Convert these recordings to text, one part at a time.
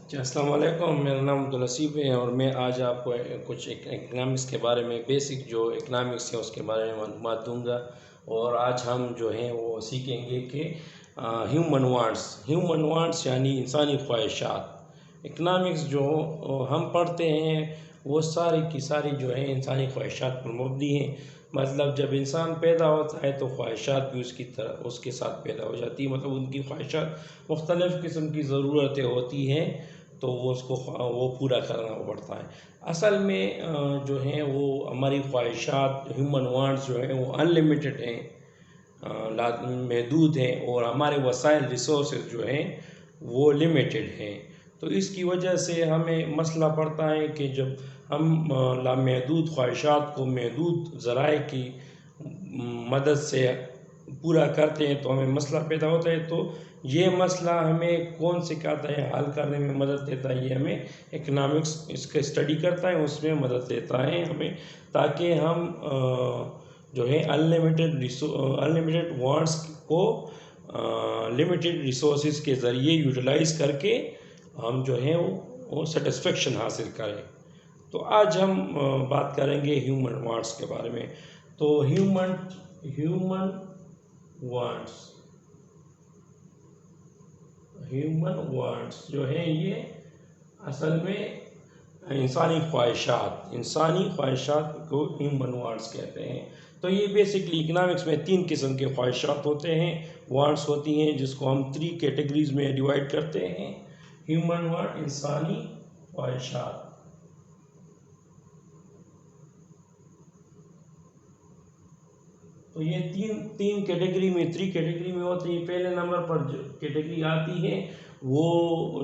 السلام علیکم، میرا نام عبدالنصیب ہے اور میں آج آپ کو کچھ اکنامکس کے بارے میں بیسک جو اکنامکس ہے اس کے بارے میں معلومات دوں گا۔ اور آج ہم جو ہیں وہ سیکھیں گے کہ ہیومن وانٹس یعنی انسانی خواہشات۔ اکنامکس جو ہم پڑھتے ہیں وہ ساری کی ساری جو ہیں انسانی خواہشات پر مبنی ہیں۔ مطلب جب انسان پیدا ہوتا ہے تو خواہشات بھی اس کے ساتھ پیدا ہو جاتی ہیں، مطلب ان کی خواہشات مختلف قسم کی ضرورتیں ہوتی ہیں تو وہ پورا کرنا پڑتا ہے۔ اصل میں جو ہیں وہ ہماری خواہشات ہیومن وانٹس جو ہیں وہ ان لمیٹڈ ہیں، محدود ہیں، اور ہمارے وسائل ریسورسز جو ہیں وہ لمیٹڈ ہیں۔ تو اس کی وجہ سے ہمیں مسئلہ پڑتا ہے کہ جب ہم لامحدود خواہشات کو محدود ذرائع کی مدد سے پورا کرتے ہیں تو ہمیں مسئلہ پیدا ہوتا ہے۔ تو یہ مسئلہ ہمیں کون سکھاتا ہے، حل کرنے میں مدد دیتا ہے، یہ ہمیں اکنامکس اس کا اسٹڈی کرتا ہے، اس میں مدد دیتا ہے ہمیں، تاکہ ہم جو ہے ان لمیٹڈ وانٹس کو لمیٹڈ ریسورسز کے ذریعے یوٹیلائز کر کے ہم جو ہیں وہ سیٹسفیکشن حاصل کریں۔ تو آج ہم بات کریں گے ہیومن وانٹس کے بارے میں۔ تو ہیومن وانٹس جو ہیں یہ اصل میں انسانی خواہشات کو ہیومن وانٹس کہتے ہیں۔ تو یہ بیسکلی اکنامکس میں 3 قسم کے خواہشات ہوتے ہیں، وانٹس ہوتی ہیں، جس کو ہم 3 کیٹیگریز میں ڈیوائڈ کرتے ہیں۔ ہیومن وانٹ انسانی خواہشات، تو یہ تین کیٹیگری میں 3 کیٹیگری میں ہوتی ہیں۔ پہلے نمبر پر جو کیٹیگری آتی ہے وہ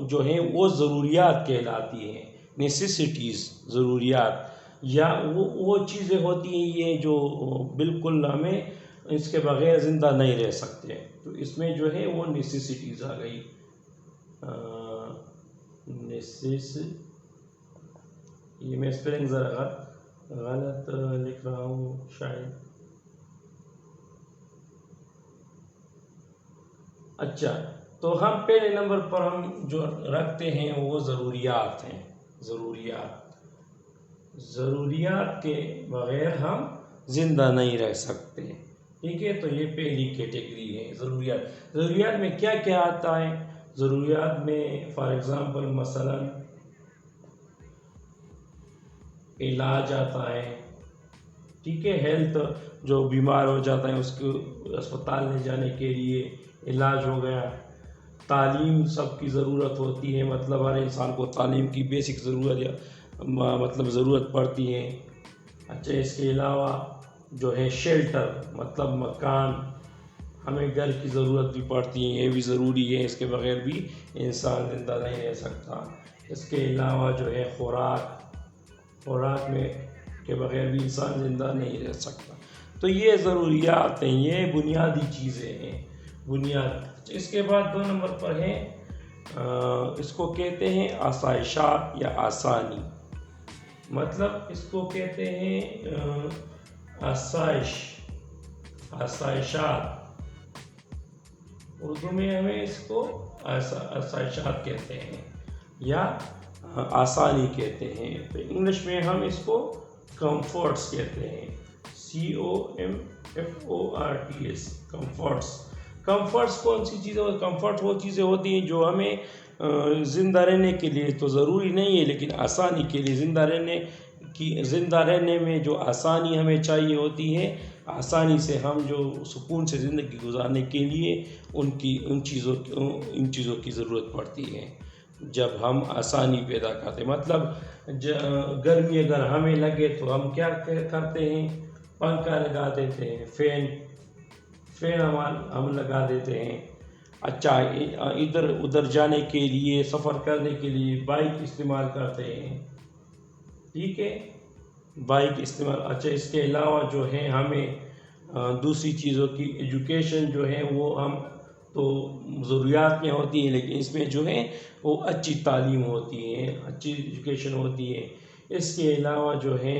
جو ہیں وہ ضروریات کہلاتی ہیں، نیسیسٹیز، ضروریات، یا وہ چیزیں ہوتی ہیں یہ جو بالکل ہمیں اس کے بغیر زندہ نہیں رہ سکتے، تو اس میں جو ہے وہ نیسیسٹیز آ گئی۔ یہ میں اسپیلنگ ذرا غلط لکھ رہا ہوں شاید۔ اچھا، تو ہم پہلے نمبر پر ہم جو رکھتے ہیں وہ ضروریات ہیں۔ ضروریات کے بغیر ہم زندہ نہیں رہ سکتے، ٹھیک ہے؟ تو یہ پہلی کیٹیگری ہے ضروریات میں کیا کیا آتا ہے؟ ضروریات میں فار ایگزامپل مثلا علاج آتا ہے، ٹھیک ہے؟ ہیلتھ، جو بیمار ہو جاتا ہے اس کو اسپتال لے جانے کے لیے علاج ہو گیا۔ تعلیم سب کی ضرورت ہوتی ہے، مطلب ہر انسان کو تعلیم کی بیسک ضرورت پڑتی ہے۔ اچھا، اس کے علاوہ جو ہے شیلٹر، مطلب مکان، ہمیں گھر کی ضرورت بھی پڑتی ہے، یہ بھی ضروری ہے، اس کے بغیر بھی انسان زندہ نہیں رہ سکتا۔ اس کے علاوہ جو ہے خوراک میں کے بغیر بھی انسان زندہ نہیں رہ سکتا۔ تو یہ ضروریات ہیں، یہ بنیادی چیزیں ہیں، اس کے بعد 2 نمبر پر ہے اس کو کہتے ہیں آسائشات یا آسانی، مطلب اس کو کہتے ہیں آسائشات، اردو میں ہمیں اس کو آسائشات کہتے ہیں یا آسانی کہتے ہیں۔ تو انگلش میں ہم اس کو کمفرٹس کہتے ہیں، COMFORTS، کمفرٹس کون سی چیزیں ہوتی ہیں؟ کمفرٹ وہ چیزیں ہوتی ہیں جو ہمیں زندہ رہنے کے لیے تو ضروری نہیں ہے، لیکن آسانی کے لیے زندہ رہنے میں جو آسانی ہمیں چاہیے ہوتی ہے، آسانی سے ہم جو سکون سے زندگی گزارنے کے لیے ان چیزوں کی ضرورت پڑتی ہے۔ جب ہم آسانی پیدا کرتے ہیں، مطلب گرمی اگر ہمیں لگے تو ہم کیا کرتے ہیں؟ پنکھا لگا دیتے ہیں، فین ہم لگا دیتے ہیں۔ اچھا، ادھر ادھر جانے کے لیے، سفر کرنے کے لیے بائک استعمال کرتے ہیں، ٹھیک ہے؟ بائک استعمال۔ اچھا، اس کے علاوہ جو ہے ہمیں دوسری چیزوں کی ایجوکیشن جو ہے وہ ہم تو ضروریات میں ہوتی ہے، لیکن اس میں جو ہے وہ اچھی تعلیم ہوتی ہے، اچھی ایجوکیشن ہوتی ہے۔ اس کے علاوہ جو ہے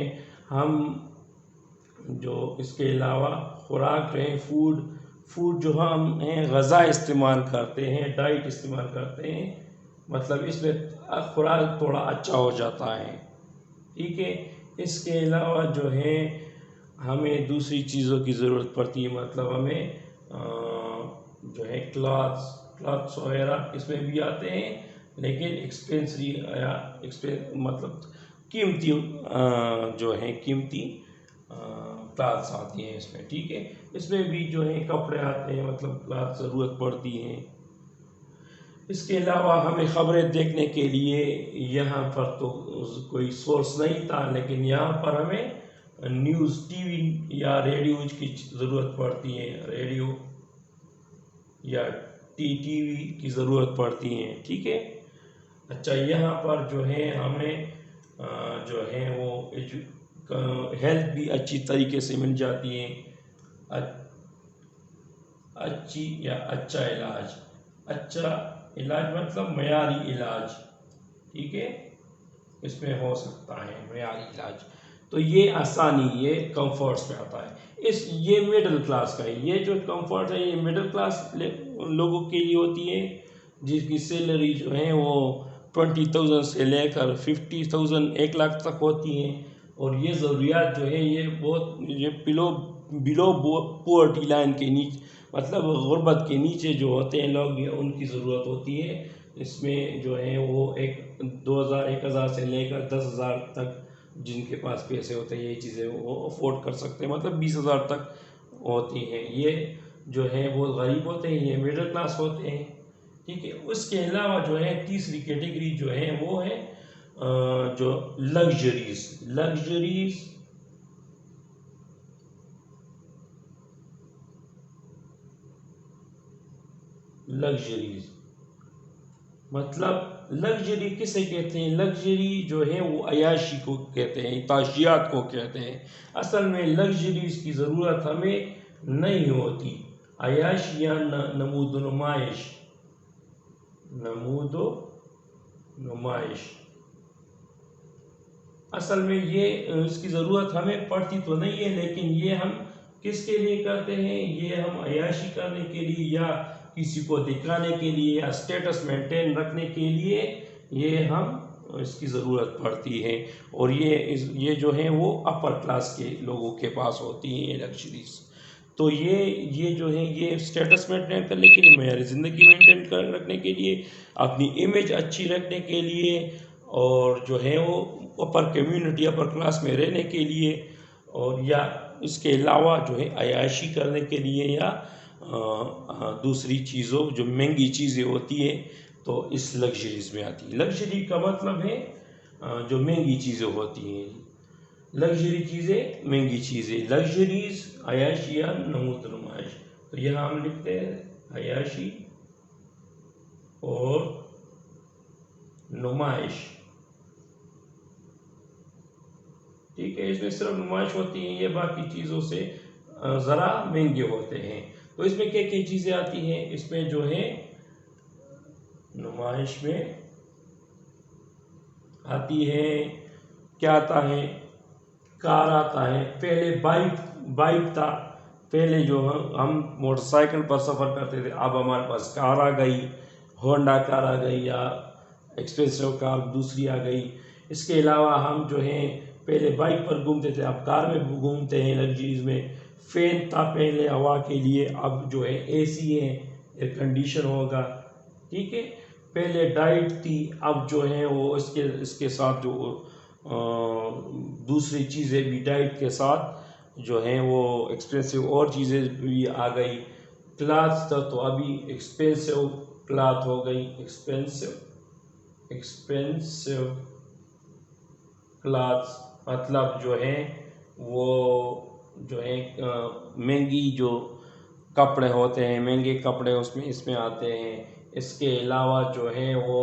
اس کے علاوہ خوراک رہے، فوڈ جو ہم ہیں غذا استعمال کرتے ہیں، ڈائٹ استعمال کرتے ہیں، مطلب اس میں خوراک تھوڑا اچھا ہو جاتا ہے، ٹھیک ہے۔ اس کے علاوہ جو ہے ہمیں دوسری چیزوں کی ضرورت پڑتی ہے، مطلب ہمیں جو ہے کلاتھس وغیرہ اس میں بھی آتے ہیں، لیکن مطلب قیمتی جو ہیں قیمتی کلاتھس آتی ہیں اس میں، ٹھیک ہے۔ اس میں بھی جو ہے کپڑے آتے ہیں، مطلب کلاتھ ضرورت پڑتی ہیں۔ اس کے علاوہ ہمیں خبریں دیکھنے کے لیے یہاں پر تو کوئی سورس نہیں تھا، لیکن یہاں پر ہمیں نیوز ٹی وی یا ریڈیو کی ضرورت پڑتی ہے، ریڈیو یا ٹی وی کی ضرورت پڑتی ہے، ٹھیک ہے۔ اچھا، یہاں پر جو ہے ہمیں جو ہے وہ ہیلتھ بھی اچھی طریقے سے مل جاتی ہے، اچھا علاج مطلب معیاری علاج، ٹھیک ہے، اس میں ہو سکتا ہے معیاری علاج۔ تو یہ آسانی، یہ کمفرٹس میں آتا ہے۔ یہ مڈل کلاس کا ہے، یہ جو کمفرٹ ہے یہ مڈل کلاس لوگوں کے لیے ہوتی ہے، جس کی سیلری جو ہے وہ 20,000 سے لے کر 50,000 1 لاکھ تک ہوتی ہیں، اور یہ ضروریات جو ہے یہ بلو پورٹی لائن کے نیچے، مطلب غربت کے نیچے جو ہوتے ہیں لوگ، ان کی ضرورت ہوتی ہے۔ اس میں جو ہے وہ 1,000 سے لے کر 10,000 تک جن کے پاس پیسے ہوتے ہیں یہ چیزیں وہ افورڈ کر سکتے ہیں، مطلب 20,000 تک ہوتی ہیں۔ یہ جو ہے وہ غریب ہوتے ہیں، یہ مڈل کلاس ہوتے ہیں، ٹھیک ہے۔ اس کے علاوہ جو ہے تیسری کیٹیگری جو ہے وہ ہے جو لگژریز مطلب لگژری کسے کہتے ہیں؟ لگژری جو ہے وہ عیاشی کو کہتے ہیں، اتاشیات کو کہتے ہیں۔ اصل میں لگژریز کی ضرورت ہمیں نہیں ہوتی، عیاشی یا نمود و نمائش اصل میں یہ اس کی ضرورت ہمیں پڑتی تو نہیں ہے، لیکن یہ ہم کس کے لیے کرتے ہیں؟ یہ ہم عیاشی کرنے کے لیے یا کسی کو دکھانے کے لیے یا اسٹیٹس مینٹین رکھنے کے لیے یہ ہم اس کی ضرورت پڑتی ہے، اور یہ جو ہیں وہ اپر کلاس کے لوگوں کے پاس ہوتی ہیں یہ لگژریز۔ تو یہ جو ہے یہ اسٹیٹس مینٹین کرنے کے لیے، معیاری زندگی مینٹین رکھنے کے لیے، اپنی امیج اچھی رکھنے کے لیے، اور جو ہے وہ اپر کمیونٹی اپر کلاس میں رہنے کے لیے، اور یا اس کے علاوہ جو ہے عیاشی کرنے کے لیے یا دوسری چیزوں جو مہنگی چیزیں ہوتی ہیں تو اس لگژریز میں آتی ہے۔ لگژری کا مطلب ہے جو مہنگی چیزیں ہوتی ہیں، لگژری چیزیں مہنگی چیزیں، لگژریز عیاشی یا نمود و نمائش۔ تو یہاں ہم لکھتے ہیں عیاشی اور نمائش، ٹھیک ہے۔ اس میں صرف نمائش ہوتی ہے، یہ باقی چیزوں سے ذرا مہنگے ہوتے ہیں۔ تو اس میں کیا چیزیں آتی ہیں؟ اس میں جو ہے نمائش میں آتی ہے، کیا آتا ہے؟ کار آتا ہے، پہلے بائک تھا، پہلے جو ہم موٹر سائیکل پر سفر کرتے تھے، اب ہمارے پاس کار آ گئی، ہونڈا کار آ گئی یا ایکسپریسو کار دوسری آ گئی۔ اس کے علاوہ ہم جو ہیں پہلے بائک پر گھومتے تھے، اب کار میں گھومتے ہیں لگژریز میں۔ فین تھا پہلے ہوا کے لیے، اب جو ہے اے سی ہے، ایئر کنڈیشن ہوگا، ٹھیک ہے۔ پہلے ڈائٹ تھی، اب جو ہے وہ اس کے ساتھ جو دوسری چیزیں بھی ڈائٹ کے ساتھ جو ہیں وہ ایکسپینسو اور چیزیں بھی آ گئی۔ کلاتھس تھا تو ابھی ایکسپینسو کلاتھ ہو گئی، ایکسپینسو کلاتھس مطلب جو ہے وہ جو ہے مہنگی جو کپڑے ہوتے ہیں، مہنگے کپڑے اس میں آتے ہیں۔ اس کے علاوہ جو ہے وہ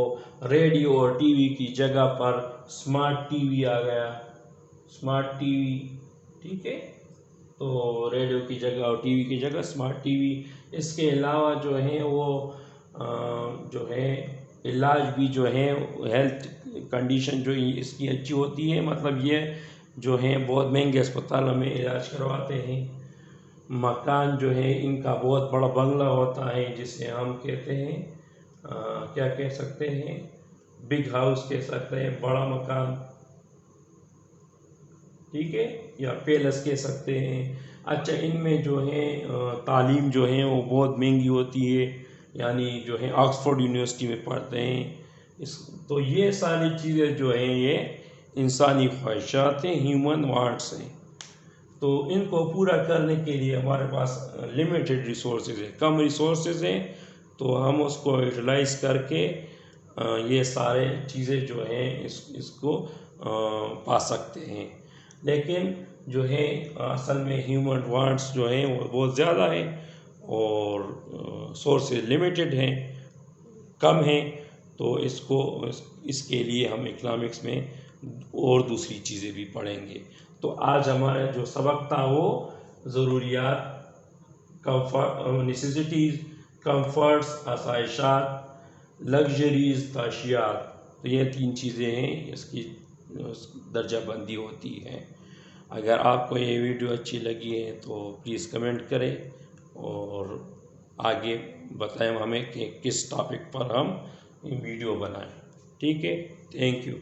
ریڈیو اور ٹی وی کی جگہ پر اسمارٹ ٹی وی آ گیا، اسمارٹ ٹی وی، ٹھیک ہے۔ تو ریڈیو کی جگہ اور ٹی وی کی جگہ اسمارٹ ٹی وی۔ اس کے علاوہ جو ہے وہ جو ہے علاج بھی جو ہے ہیلتھ کنڈیشن جو اس کی اچھی ہوتی ہے، مطلب یہ جو ہیں بہت مہنگے اسپتالوں میں علاج کرواتے ہیں۔ مکان جو ہے ان کا بہت بڑا بنگلہ ہوتا ہے، جسے ہم کہتے ہیں کیا کہہ سکتے ہیں، بگ ہاؤس کہہ سکتے ہیں، بڑا مکان، ٹھیک ہے، یا پیلس کہہ سکتے ہیں۔ اچھا، ان میں جو ہے تعلیم جو ہے وہ بہت مہنگی ہوتی ہے، یعنی جو ہے آکسفورڈ یونیورسٹی میں پڑھتے ہیں، تو یہ ساری چیزیں جو ہیں یہ انسانی خواہشات ہیں، ہیومن وانٹس ہیں۔ تو ان کو پورا کرنے کے لیے ہمارے پاس لمیٹڈ ریسورسز ہیں، کم ریسورسز ہیں، تو ہم اس کو یوٹیلائز کر کے یہ سارے چیزیں جو ہیں اس کو پا سکتے ہیں۔ لیکن جو ہے اصل میں ہیومن وانٹس جو ہیں وہ بہت زیادہ ہیں، اور سورسز لمیٹڈ ہیں، کم ہیں، تو اس کے لیے ہم اکنامکس میں اور دوسری چیزیں بھی پڑھیں گے۔ تو آج ہمارا جو سبق تھا وہ ضروریات، نیسیسٹیز، کمفرٹس، آسائشات، لگژریز، تعشیات، تو یہ 3 چیزیں ہیں، اس کی درجہ بندی ہوتی ہے۔ اگر آپ کو یہ ویڈیو اچھی لگی ہے تو پلیز کمنٹ کریں، اور آگے بتائیں ہمیں کہ کس ٹاپک پر ہم ویڈیو بنائیں، ٹھیک ہے، تھینک یو۔